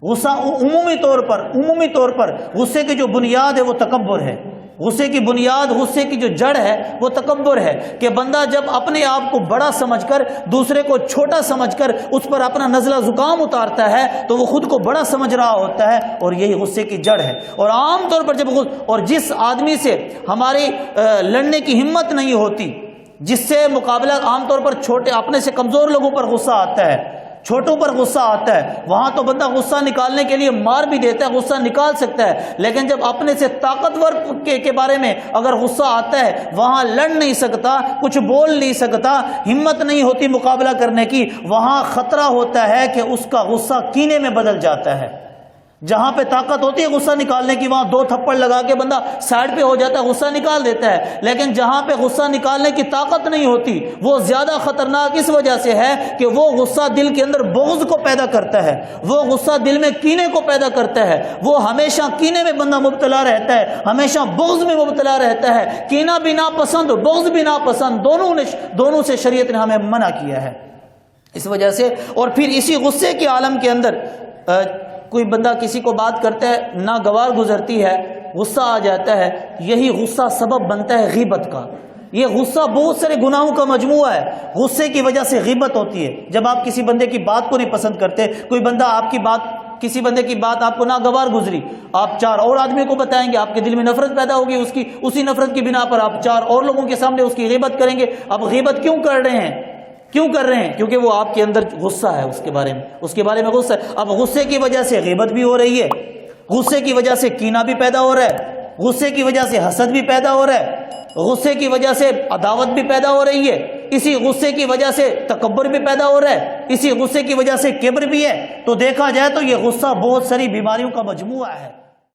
غصہ عمومی طور پر غصے کی جو بنیاد ہے وہ تکبر ہے. غصے کی بنیاد، غصے کی جو جڑ ہے وہ تکبر ہے کہ بندہ جب اپنے آپ کو بڑا سمجھ کر دوسرے کو چھوٹا سمجھ کر اس پر اپنا نزلہ زکام اتارتا ہے تو وہ خود کو بڑا سمجھ رہا ہوتا ہے، اور یہی غصے کی جڑ ہے. اور عام طور پر جس آدمی سے ہماری لڑنے کی ہمت نہیں ہوتی، جس سے مقابلہ عام طور پر چھوٹے اپنے سے کمزور لوگوں پر غصہ آتا ہے، چھوٹوں پر غصہ آتا ہے، وہاں تو بندہ غصہ نکالنے کے لیے مار بھی دیتا ہے، غصہ نکال سکتا ہے، لیکن جب اپنے سے طاقتور کے بارے میں اگر غصہ آتا ہے، وہاں لڑ نہیں سکتا، کچھ بول نہیں سکتا، ہمت نہیں ہوتی مقابلہ کرنے کی، وہاں خطرہ ہوتا ہے کہ اس کا غصہ کینے میں بدل جاتا ہے. جہاں پہ طاقت ہوتی ہے غصہ نکالنے کی، وہاں 2 تھپڑ لگا کے بندہ سائڈ پہ ہو جاتا ہے، غصہ نکال دیتا ہے. لیکن جہاں پہ غصہ نکالنے کی طاقت نہیں ہوتی، وہ زیادہ خطرناک اس وجہ سے ہے کہ وہ غصہ دل کے اندر بغض کو پیدا کرتا ہے، وہ غصہ دل میں کینے کو پیدا کرتا ہے، وہ ہمیشہ کینے میں بندہ مبتلا رہتا ہے، ہمیشہ بغض میں مبتلا رہتا ہے. کینہ بھی ناپسند، بغض بھی ناپسند، دونوں سے شریعت نے ہمیں منع کیا ہے. اس وجہ سے اور پھر اسی غصے کے عالم کے اندر کوئی بندہ کسی کو بات کرتا ہے، ناگوار گزرتی ہے، غصہ آ جاتا ہے، یہی غصہ سبب بنتا ہے غیبت کا. یہ غصہ بہت سارے گناہوں کا مجموعہ ہے. غصے کی وجہ سے غیبت ہوتی ہے. جب آپ کسی بندے کی بات کو نہیں پسند کرتے، کوئی بندہ کسی بندے کی بات آپ کو ناگوار گزری، آپ 4 اور آدمیوں کو بتائیں گے، آپ کے دل میں نفرت پیدا ہوگی، اسی نفرت کی بنا پر آپ 4 اور لوگوں کے سامنے اس کی غیبت کریں گے. اب غیبت کیوں کر رہے ہیں؟ کیونکہ وہ آپ کے اندر غصہ ہے، اس کے بارے میں غصہ ہے. اب غصے کی وجہ سے غیبت بھی ہو رہی ہے، غصے کی وجہ سے کینہ بھی پیدا ہو رہا ہے، غصے کی وجہ سے حسد بھی پیدا ہو رہا ہے، غصے کی وجہ سے عداوت بھی پیدا ہو رہی ہے، اسی غصے کی وجہ سے تکبر بھی پیدا ہو رہا ہے، اسی غصے کی وجہ سے کبر بھی ہے. تو دیکھا جائے تو یہ غصہ بہت ساری بیماریوں کا مجموعہ ہے.